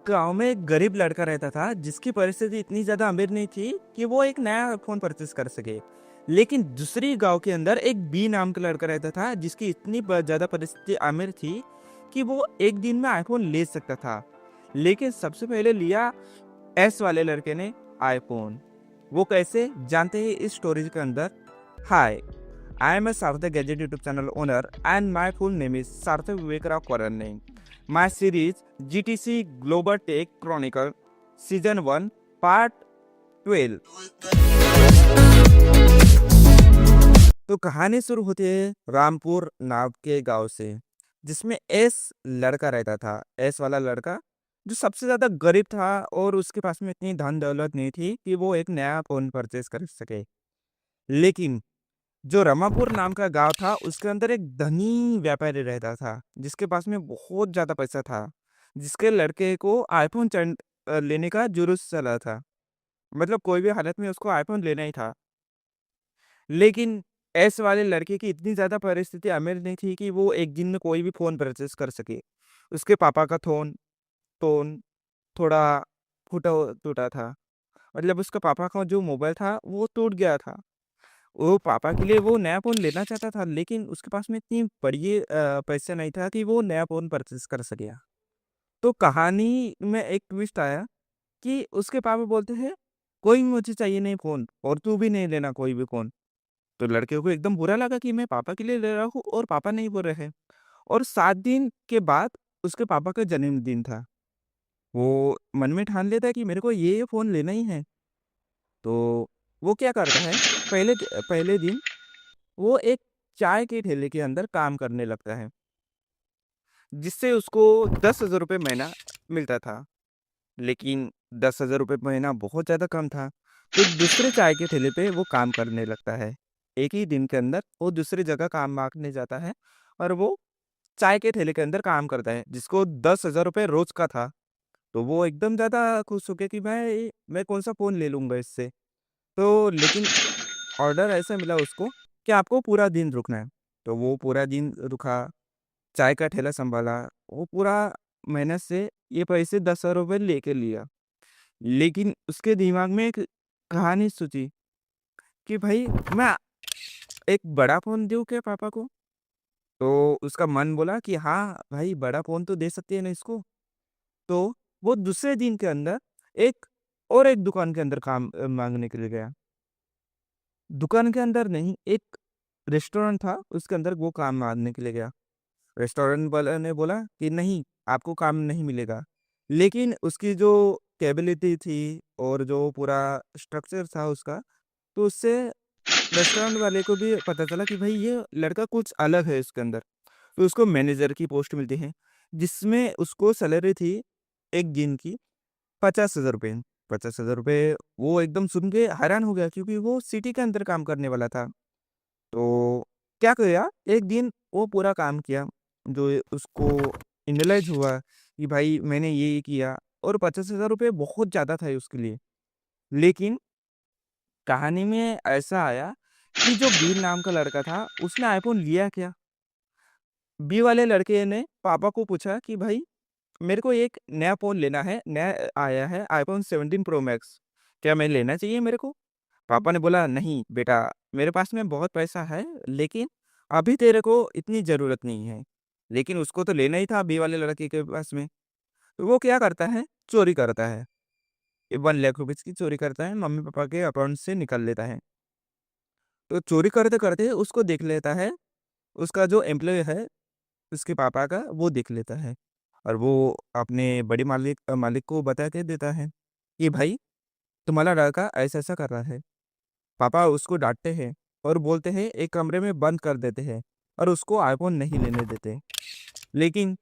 गांव में एक गरीब लड़का रहता था जिसकी परिस्थिति इतनी ज्यादा अमीर नहीं थी कि वो एक नया फोन परचेस कर सके। लेकिन दूसरी गांव के अंदर एक बी नाम का लड़का रहता था जिसकी इतनी ज्यादा परिस्थिति अमीर थी कि वो एक दिन में आईफोन ले सकता था। लेकिन सबसे पहले लिया एस वाले लड़के ने आईफोन। वो कैसे जानते हैं इस स्टोरी के अंदर। हाय, I am a Sarthak Gadget YouTube channel owner and my full name is Sarthak Vivekra Kwaranne. My series GTC Global Tech Chronicle Season 1 Part 12। तो कहानी शुरू होती है रामपुर नाम के गांव से, जिसमें एस लड़का रहता था। एस वाला लड़का जो सबसे ज्यादा गरीब था और उसके पास में इतनी धन दौलत नहीं थी कि वो एक नया फोन परचेज कर सके। लेकिन जो रमापुर नाम का गांव था उसके अंदर एक धनी व्यापारी रहता था जिसके पास में बहुत ज्यादा पैसा था, जिसके लड़के को आईफोन लेने का जुर्स चला था। मतलब कोई भी हालत में उसको आईफोन लेना ही था। लेकिन एस वाले लड़के की इतनी ज्यादा परिस्थिति अमीर नहीं थी कि वो एक दिन में कोई भी फोन परचेस कर सके। उसके पापा का फोन टोन थोड़ा फूटा टूटा था। मतलब उसका पापा का जो मोबाइल था वो टूट गया था। वो पापा के लिए वो नया फ़ोन लेना चाहता था, लेकिन उसके पास में इतनी बड़ी पैसा नहीं था कि वो नया फ़ोन परचेज़ कर सके। तो कहानी में एक ट्विस्ट आया कि उसके पापा बोलते हैं, "कोई मुझे चाहिए नहीं फ़ोन और तू भी नहीं लेना कोई भी फ़ोन।" तो लड़के को एकदम बुरा लगा कि मैं पापा के लिए ले रहा हूँ और पापा नहीं बोल रहे हैं। और 7 दिन के बाद उसके पापा का जन्मदिन था। वो मन में ठान लेता है कि मेरे को ये फ़ोन लेना ही है। तो वो क्या करता है, पहले दिन वो एक चाय के ठेले के अंदर काम करने लगता है, जिससे उसको 10,000 रुपये महीना मिलता था। लेकिन 10,000 रुपये महीना बहुत ज़्यादा कम था। तो दूसरे चाय के ठेले पे वो काम करने लगता है। एक ही दिन के अंदर वो दूसरी जगह काम माँगने जाता है और वो चाय के ठेले के अंदर काम करता है, जिसको 10,000 रुपये रोज़ का था। तो वो एकदम ज़्यादा खुश हो गया कि मैं कौन-सा फ़ोन ले लूँगा इससे। तो लेकिन ऑर्डर ऐसा मिला उसको कि आपको पूरा दिन रुकना है। तो वो पूरा दिन रुका, चाय का ठेला सँभाला, वो पूरा मेहनत से ये पैसे 10,000 रुपए लेके लिया। लेकिन उसके दिमाग में एक कहानी सोची कि भाई मैं एक बड़ा फ़ोन दूँ क्या पापा को? तो उसका मन बोला कि हाँ, भाई बड़ा फ़ोन तो दे सकते हैं ना इसको। तो वो दूसरे दिन के अंदर एक एक दुकान के अंदर काम माँगने के लिए गया। दुकान के अंदर नहीं, एक रेस्टोरेंट था, उसके अंदर वो काम माँगने के लिए गया। रेस्टोरेंट वाले ने बोला कि नहीं, आपको काम नहीं मिलेगा। लेकिन उसकी जो कैपेबिलिटी थी और जो पूरा स्ट्रक्चर था उसका, तो उससे रेस्टोरेंट वाले को भी पता चला कि भाई ये लड़का कुछ अलग है इसके अंदर। तो उसको मैनेजर की पोस्ट मिलती है, जिसमें उसको सैलरी थी 1 दिन की 50,000 रुपए। 50,000 रुपए वो एकदम सुन के हैरान हो गया क्योंकि वो सिटी के अंदर काम करने वाला था। तो क्या किया, एक दिन वो पूरा काम किया, जो उसको एनालाइज़ हुआ कि भाई मैंने ये किया और 50,000 रुपए बहुत ज़्यादा था उसके लिए। लेकिन कहानी में ऐसा आया कि जो बी नाम का लड़का था, उसने आईफ़ोन लिया क्या? बी वाले लड़के ने पापा को पूछा कि भाई मेरे को एक नया फ़ोन लेना है, नया आया है आईफ़ोन 17 प्रो मैक्स, क्या मैं लेना चाहिए मेरे को? पापा ने बोला, "नहीं बेटा, मेरे पास में बहुत पैसा है, लेकिन अभी तेरे को इतनी ज़रूरत नहीं है।" लेकिन उसको तो लेना ही था बी वाले लड़के के पास में। तो वो क्या करता है, चोरी करता है। ये 1 लाख रुपीज़ की चोरी करता है, मम्मी-पापा के अकाउंट से निकाल लेता है। तो चोरी करते-करते उसको देख लेता है, उसका जो एम्प्लॉयी है, उसके पापा का, वो देख लेता है। और वो अपने बड़े मालिक को बता के देता है कि भाई तुम्हारा लड़का ऐसा-ऐसा कर रहा है। पापा उसको डाँटते हैं और बोलते हैं एक कमरे में बंद कर देते हैं और उसको आईफ़ोन नहीं लेने देते। लेकिन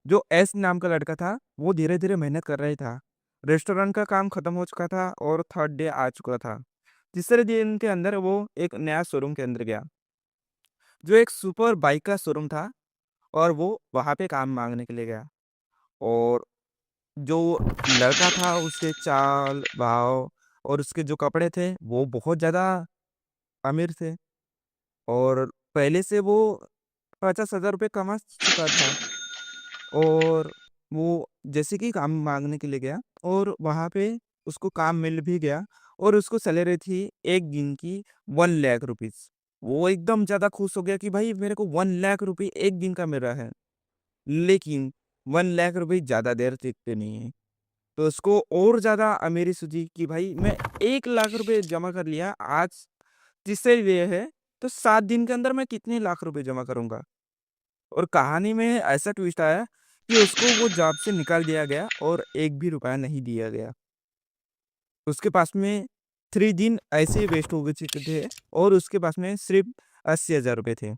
जो एस नाम का लड़का था, वो धीरे-धीरे मेहनत कर रहा था। रेस्टोरेंट का काम खत्म हो चुका था और 3rd डे आ चुका था। तीसरे दिन के अंदर वो एक नया शोरूम के अंदर गया, जो एक सुपर बाइक का शोरूम था और वो वहाँ पे काम माँगने के लिए गया। और जो लड़का था उसके चाल-भाव और उसके जो कपड़े थे, वो बहुत ज़्यादा अमीर थे। और पहले से वो 50,000 रुपए कमा चुका था और वो जैसे कि काम माँगने के लिए गया और वहाँ पे उसको काम मिल भी गया और उसको सैलरी थी 1 दिन की 1 लाख रुपीज़। वो एकदम ज़्यादा खुश हो गया कि भाई मेरे को 1 लाख रुपए 1 दिन का मिल रहा है। लेकिन 1 लाख रुपए ज़्यादा देर टिकते नहीं हैं। तो उसको और ज़्यादा अमीरी सूझी कि भाई मैं 1 लाख रुपए जमा कर लिया, आज तीसरे डे है, तो 7 दिन के अंदर मैं कितने लाख रुपए जमा करूँगा? और कहानी में ऐसा ट्विस्ट आया कि उसको वो जॉब से निकाल दिया गया और 1 भी रुपया नहीं दिया गया। उसके पास में 3 दिन ऐसे ही वेस्ट हो गए चुके थे और उसके पास में सिर्फ़ 80,000 रुपए थे।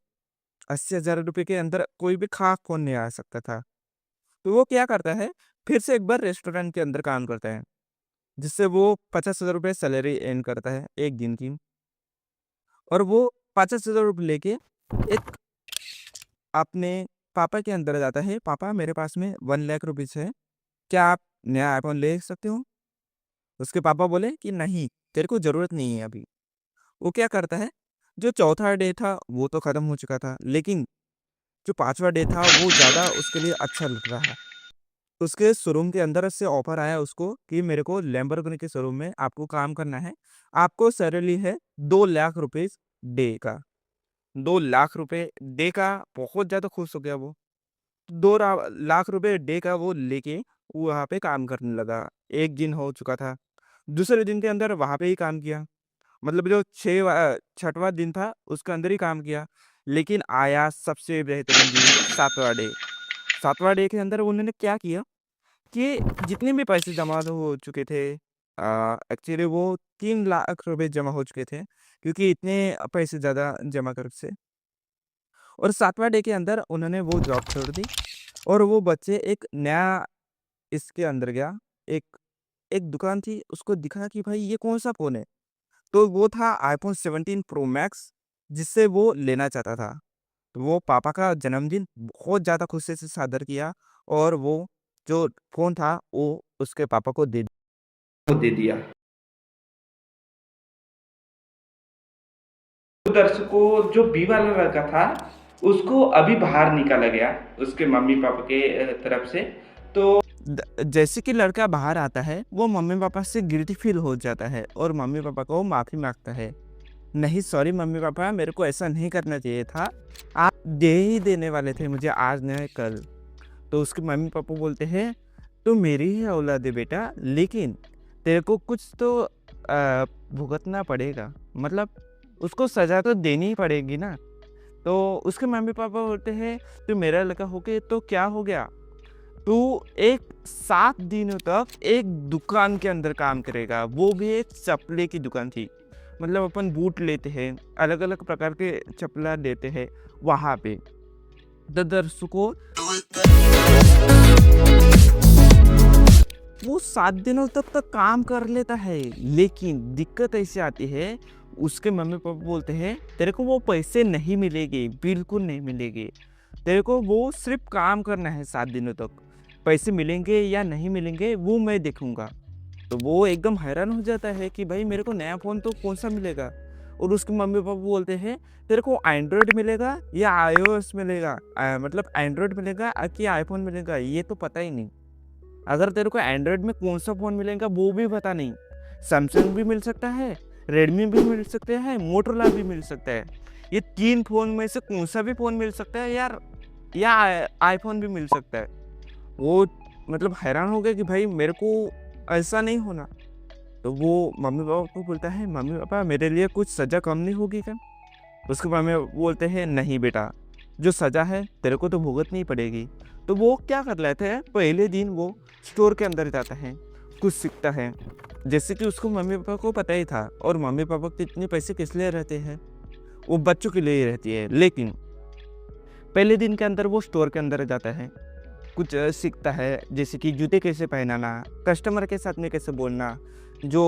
80,000 रुपए के अंदर कोई भी ख़ास फ़ोन नहीं आ सकता था। तो वो क्या करता है, फिर से एक बार रेस्टोरेंट के अंदर काम करता है, जिससे वो 50,000 रुपए सैलरी अर्न करता है 1 दिन की और वो 50,000 रुपए लेके एक अपने पापा के अंदर जाता है, "पापा मेरे पास में 1 लाख रुपीज़ है, क्या आप नया आईफ़ोन ले सकते हो?" उसके पापा बोले कि नहीं, तेरे को ज़रूरत नहीं है अभी। वो क्या करता है, जो चौथा डे था वो तो खत्म हो चुका था, लेकिन जो 5वां डे था वो ज़्यादा उसके लिए अच्छा लग रहा। उसके शोरूम के अंदर से ऑफ़र आया उसको कि मेरे को लैम्बोर्गिनी के शोरूम में आपको काम करना है। आपको सैलरी है 2 लाख रुपीज़ डे का। 2 लाख रुपए डे का, बहुत ज़्यादा खुश हो गया वो। 2 लाख रुपए डे का वो लेके वहाँ पे काम करने लगा। 1 दिन हो चुका था। दूसरे दिन के अंदर वहाँ पे ही काम किया। मतलब जो 6वाँ दिन था उसके अंदर ही काम किया। लेकिन आया सबसे बेहतरीन दिन 7वाँ डे। 7वाँ डे के अंदर उन्होंने क्या किया कि जितने भी पैसे जमा हो चुके थे, एक्चुअली वो 3 लाख रुपए जमा हो चुके थे, क्योंकि इतने पैसे ज़्यादा जमा कर से और 7वाँ डे के अंदर उन्होंने वो जॉब छोड़ दी और वो बच्चे एक नया इसके अंदर गया। एक एक दुकान थी, उसको दिखा कि भाई ये कौन-सा फ़ोन है? तो वो था आईफ़ोन 17 प्रो मैक्स, जिससे वो लेना चाहता था। तो वो पापा का जन्मदिन बहुत ज़्यादा खुशी से सादर किया और वो जो फ़ोन था वो उसके पापा को दे दिया। उधर से को जो बी वाला लड़का था, उसको अभी बाहर निकाला गया, उसके मम्मी-पापा के तरफ से। तो जैसे कि लड़का बाहर आता है, वो मम्मी-पापा से गिल्टी फ़ील हो जाता है और मम्मी-पापा को माफ़ी माँगता है। नहीं सॉरी मम्मी-पापा, मेरे को ऐसा नहीं करना चाहिए था। आप दे ही देने वाले थे मुझे आज नहीं कल। तो उसके मम्मी-पापा बोलते हैं, "तू मेरी ही औलाद है बेटा, लेकिन तेरे को कुछ तो भुगतना पड़ेगा। मतलब उसको सज़ा तो देनी ही पड़ेगी ना।" तो उसके मम्मी-पापा बोलते हैं, "तू मेरा लड़का होके तो क्या हो गया? तू एक 7 दिनों तक एक दुकान के अंदर काम करेगा, वो भी एक चप्पले की दुकान थी। मतलब अपन बूट लेते हैं, अलग-अलग प्रकार के चप्पला लेते हैं वहाँ पे। तो दर्शकों वो 7 दिनों तक तो काम कर लेता है, लेकिन दिक्कत ऐसी आती है, उसके मम्मी-पापा बोलते हैं, "तेरे को वो पैसे नहीं मिलेंगे, बिल्कुल नहीं मिलेंगे। तेरे को वो सिर्फ़ काम करना है 7 दिनों तक। पैसे मिलेंगे या नहीं मिलेंगे वो मैं देखूँगा।" तो वो एकदम हैरान हो जाता है कि भाई मेरे को नया फ़ोन तो कौन-सा मिलेगा? और उसके मम्मी-पापा बोलते हैं, "तेरे को एंड्रॉयड मिलेगा या आईओएस मिलेगा? मतलब एंड्रॉयड मिलेगा कि आईफ़ोन मिलेगा, ये तो पता ही नहीं। अगर तेरे को एंड्रॉयड में कौन-सा फ़ोन मिलेगा वो भी पता नहीं। सैमसंग भी मिल सकता है, रेडमी भी मिल सकते हैं, मोटोरोला भी मिल सकता है। ये 3 फ़ोन में से कौन-सा भी फ़ोन मिल सकता है यार, या आईफ़ोन भी मिल सकता है।" वो मतलब हैरान हो गए कि भाई मेरे को ऐसा नहीं होना। तो वो मम्मी-पापा को बोलता है, "मम्मी-पापा मेरे लिए कुछ सज़ा कम नहीं होगी क्या?" उसके मम्मी बोलते हैं, "नहीं बेटा, जो सज़ा है तेरे को तो भुगतनी ही पड़ेगी।" तो वो क्या कर लेते हैं, पहले दिन वो स्टोर के अंदर जाता है, कुछ सीखता है। जैसे कि उसको मम्मी-पापा को पता ही था और मम्मी-पापा के इतने पैसे किस लिए रहते हैं, वो बच्चों के लिए ही रहती है। लेकिन पहले दिन के अंदर वो स्टोर के अंदर जाता है, कुछ सीखता है, जैसे कि जूते कैसे पहनाना, कस्टमर के साथ में कैसे बोलना, जो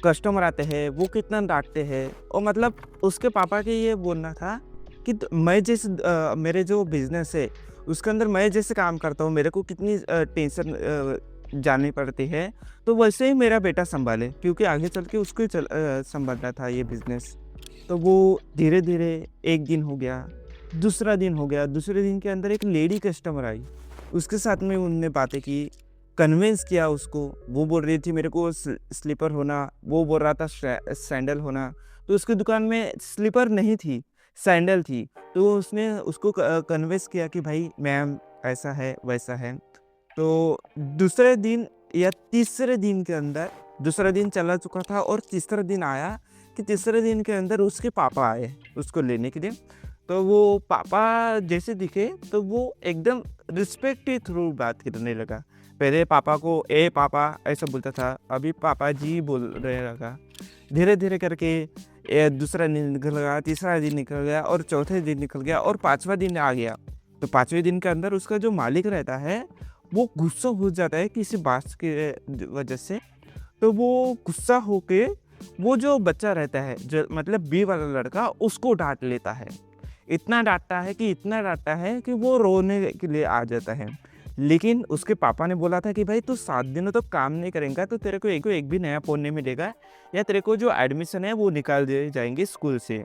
कस्टमर आते हैं वो कितना डाँटते हैं और मतलब उसके पापा के ये बोलना था कि मैं मेरे जो बिज़नेस है उसके अंदर मैं जैसे काम करता हूँ, मेरे को कितनी टेंशन झेलनी पड़ती है, तो वैसे ही मेरा बेटा सँभाले, क्योंकि आगे चल के उसको ही सँभालना था ये बिज़नेस। तो वो धीरे-धीरे 1 दिन हो गया, दूसरा दिन हो गया, दूसरे दिन के अंदर एक लेडी कस्टमर आई। उसके साथ में उनने बातें की, कन्विंस किया उसको। वो बोल रही थी मेरे को स्लीपर होना, वो बोल रहा था सैंडल होना। तो उसकी दुकान में स्लीपर नहीं थी, सैंडल थी। तो उसने उसको कन्विंस किया कि भाई मैम ऐसा है वैसा है। तो दूसरे दिन या तीसरे दिन के अंदर, दूसरा दिन चला चुका था और तीसरा दिन आया कि तीसरे दिन के अंदर उसके पापा आए उसको लेने के लिए। तो वो पापा जैसे दिखे तो वो एकदम रिस्पेक्ट के थ्रू बात करने लगा। पहले पापा को ए पापा ऐसा बोलता था, अभी पापा जी बोलने लगा। धीरे धीरे करके दूसरा दिन निकल गया, तीसरा दिन निकल गया और चौथे दिन निकल गया और पाँचवा दिन आ गया। तो पाँचवें दिन के अंदर उसका जो मालिक रहता है वो गुस्सा हो जाता है किसी बात के वजह से। तो वो गुस्सा होके वो जो बच्चा रहता है, जो मतलब बी वाला लड़का, उसको डांट लेता है। इतना डांटता है कि वो रोने के लिए आ जाता है। लेकिन उसके पापा ने बोला था कि भाई तू 7 दिनों तो काम नहीं करेगा तो तेरे को एक भी नया फ़ोन नहीं मिलेगा, या तेरे को जो एडमिशन है वो निकाल दिए जाएंगे स्कूल से।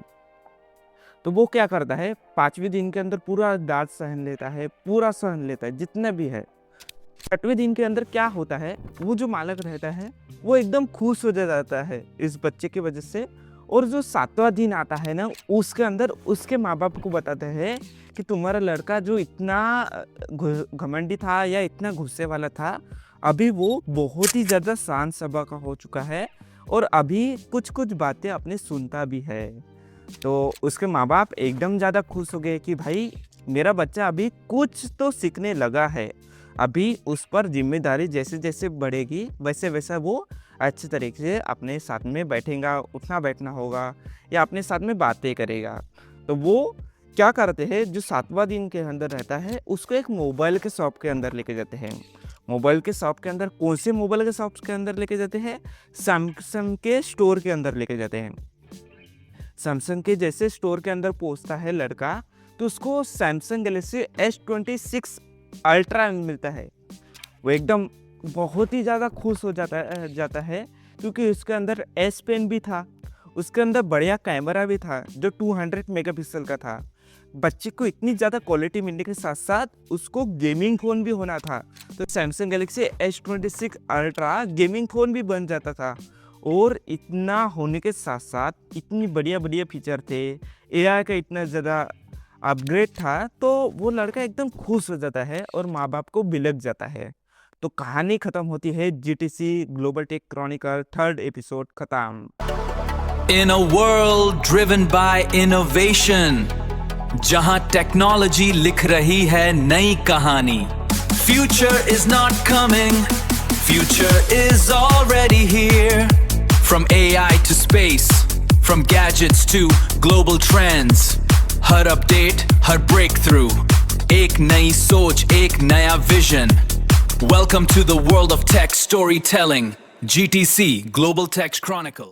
तो वो क्या करता है, 5वें दिन के अंदर पूरा डांट सहन लेता है, पूरा सहन लेता है जितना भी है। 6वें दिन के अंदर क्या होता है, वो जो मालिक रहता है वो एकदम खुश हो जाता है इस बच्चे की वजह से। और जो 7वां दिन आता है ना, उसके अंदर उसके माँ बाप को बताते हैं कि तुम्हारा लड़का जो इतना घमंडी था या इतना गुस्से वाला था, अभी वो बहुत ही ज़्यादा शांत स्वभाव का हो चुका है और अभी कुछ कुछ बातें अपने सुनता भी है। तो उसके माँ बाप एकदम ज़्यादा खुश हो गए कि भाई मेरा बच्चा अभी कुछ तो सीखने लगा है। अभी उस पर जिम्मेदारी जैसे जैसे बढ़ेगी वैसे वैसा वो अच्छे तरीके से अपने साथ में बैठेगा, उठना बैठना होगा या अपने साथ में बातें करेगा। तो वो क्या करते हैं, जो 7वां दिन के अंदर रहता है उसको एक मोबाइल के शॉप के अंदर लेके जाते हैं। मोबाइल के शॉप के अंदर कौन से मोबाइल के शॉप के अंदर लेके जाते हैं, सैमसंग के स्टोर के अंदर लेके जाते हैं। सैमसंग के जैसे स्टोर के अंदर पहुंचता है लड़का, तो उसको सैमसंग गैलेक्सी S26 अल्ट्रा मिलता है। वो एकदम बहुत ही ज़्यादा खुश हो जाता है क्योंकि उसके अंदर S पेन भी था, उसके अंदर बढ़िया कैमरा भी था जो 200 मेगापिक्सल का था। बच्चे को इतनी ज़्यादा क्वालिटी मिलने के साथ साथ उसको गेमिंग फ़ोन भी होना था। तो Samsung Galaxy S26 ultra gaming phone भी बन जाता था। और इतना होने के साथ साथ इतनी बढ़िया बढ़िया फीचर थे, AI का इतना ज़्यादा अपग्रेड था, तो वो लड़का एकदम खुश हो जाता है और माँ बाप को बिलक जाता है। तो कहानी खत्म होती है। GTC global tech Chronicle 3rd episode खत्म। In a world driven by innovation, जहां टेक्नोलॉजी लिख रही है नई कहानी। Future is not coming, future is already here. From AI to space, from gadgets to global trends, her update, her breakthrough, एक नई सोच, एक नया vision. Welcome to the world of tech storytelling. GTC Global Tech Chronicle.